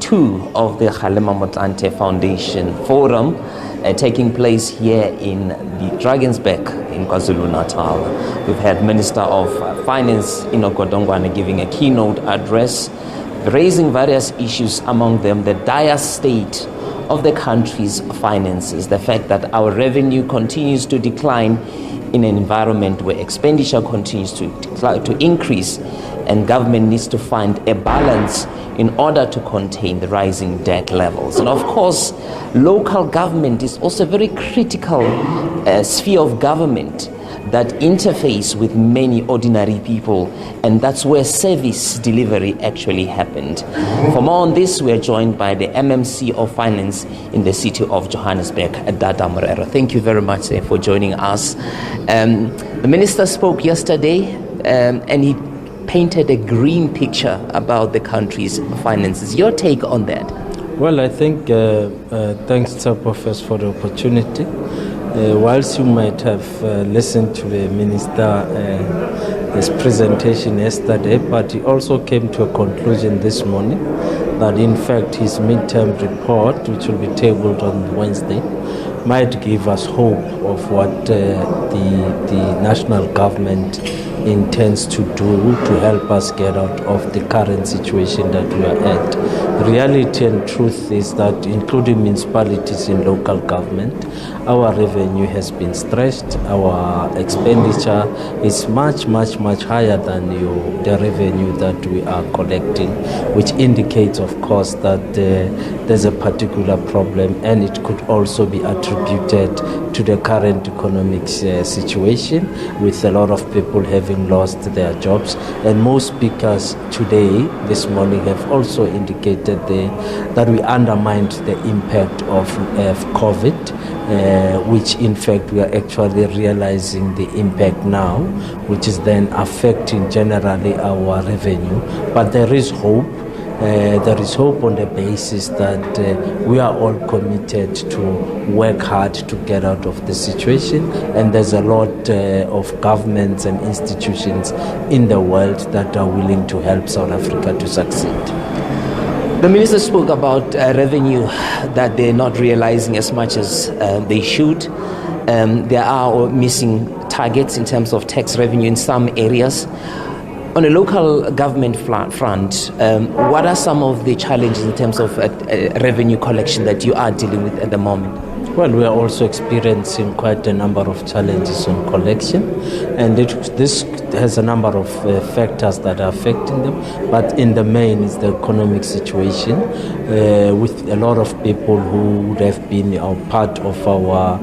2 of the Kgalema Motlanthe Foundation Forum taking place here in the Drakensberg in KwaZulu-Natal. We've had Minister of Finance Godongwana giving a keynote address, raising various issues, among them the dire state of the country's finances, the fact that our revenue continues to decline in an environment where expenditure continues to increase, and government needs to find a balance in order to contain the rising debt levels. And of course, local government is also a very critical sphere of government that interface with many ordinary people, and that's where service delivery actually happened. For more on this, we are joined by the MMC of Finance in the city of Johannesburg, Dada Morero. Thank you very much for joining us. The minister spoke yesterday and he painted a green picture about the country's finances. Your take on that? Well, I think, thanks Tshepo first for the opportunity. Whilst you might have listened to the minister his presentation yesterday, but he also came to a conclusion this morning that in fact his midterm report, which will be tabled on Wednesday, might give us hope of what the national government intends to do to help us get out of the current situation that we are at. Reality and truth is that, including municipalities in local government, our revenue has been stretched. Our expenditure is much higher than the revenue that we are collecting, which indicates, of course, that there's a particular problem, and it could also be attributed to the current economic situation, with a lot of people having lost their jobs. And most speakers today, this morning, have also indicated that we undermined the impact of COVID, which in fact we are actually realizing the impact now, which is then affecting generally our revenue. But there is hope. There is hope on the basis that we are all committed to work hard to get out of the situation, and there's a lot of governments and institutions in the world that are willing to help South Africa to succeed. The minister spoke about revenue that they're not realizing as much as they should. There are missing targets in terms of tax revenue in some areas. On a local government front, what are some of the challenges in terms of revenue collection that you are dealing with at the moment? Well, we are also experiencing quite a number of challenges on collection, and this has a number of factors that are affecting them, but in the main is the economic situation, with a lot of people who would have been part of our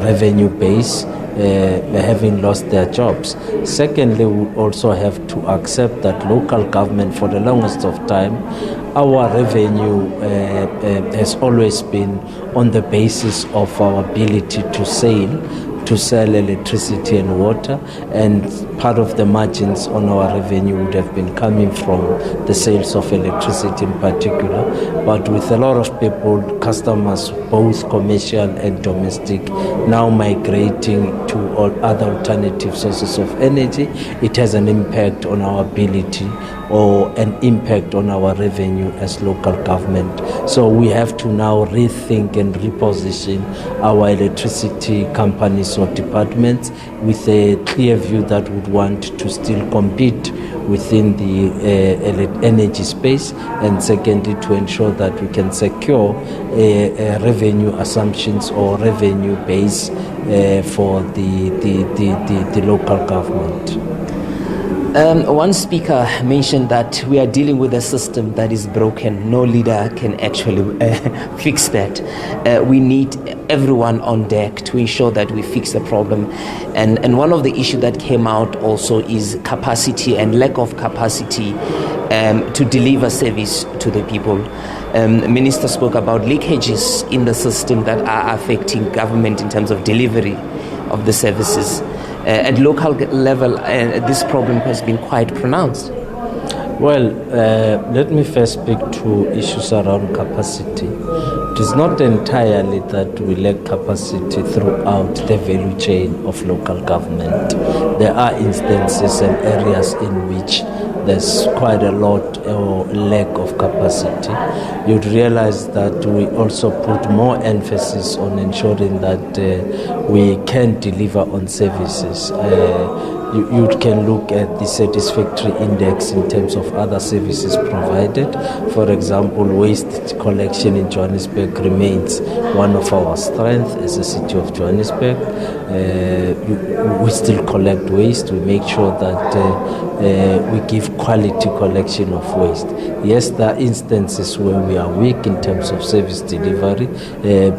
revenue base having lost their jobs. Secondly, we also have to accept that local government, for the longest of time, our revenue has always been on the basis of our ability to sell electricity and water, and part of the margins on our revenue would have been coming from the sales of electricity in particular. But with a lot of people, customers, both commercial and domestic, now migrating to all other alternative sources of energy, it has an impact on our ability or an impact on our revenue as local government. So we have to now rethink and reposition our electricity companies or departments with a clear view that would want to still compete within the energy space, and secondly, to ensure that we can secure revenue assumptions or revenue base for the local government. One speaker mentioned that we are dealing with a system that is broken. No leader can actually fix that. We need everyone on deck to ensure that we fix the problem. And one of the issues that came out also is capacity and lack of capacity to deliver service to the people. The minister spoke about leakages in the system that are affecting government in terms of delivery of the services. At local level, this problem has been quite pronounced. Well, let me first speak to issues around capacity. It is not entirely that we lack capacity throughout the value chain of local government. There are instances and areas in which there's quite a lot or lack of capacity. You'd realize that we also put more emphasis on ensuring that we can deliver on services. You can look at the satisfactory index in terms of other services provided. For example, waste collection in Johannesburg remains one of our strengths as a city of Johannesburg. We still collect waste. We make sure that we give quality collection of waste. Yes, there are instances where we are weak in terms of service delivery,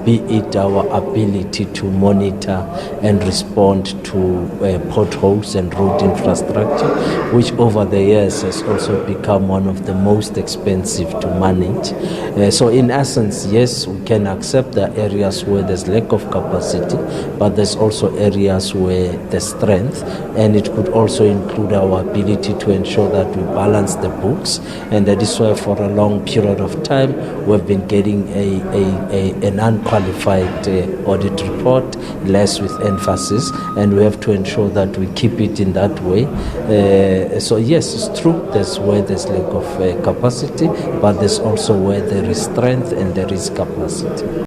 be it our ability to monitor and respond to potholes and road infrastructure, which over the years has also become one of the most expensive to manage. So in essence, yes, we can accept the areas where there's lack of capacity, but there's also areas where there's strength, and it could also include our ability to ensure that we balance the books, and that is why for a long period of time we've been getting an unqualified audit report, less with emphasis, and we have to ensure that we keep it in that way. So yes, it's true, there's where there's lack of capacity, but there's also where there is strength and there is capacity.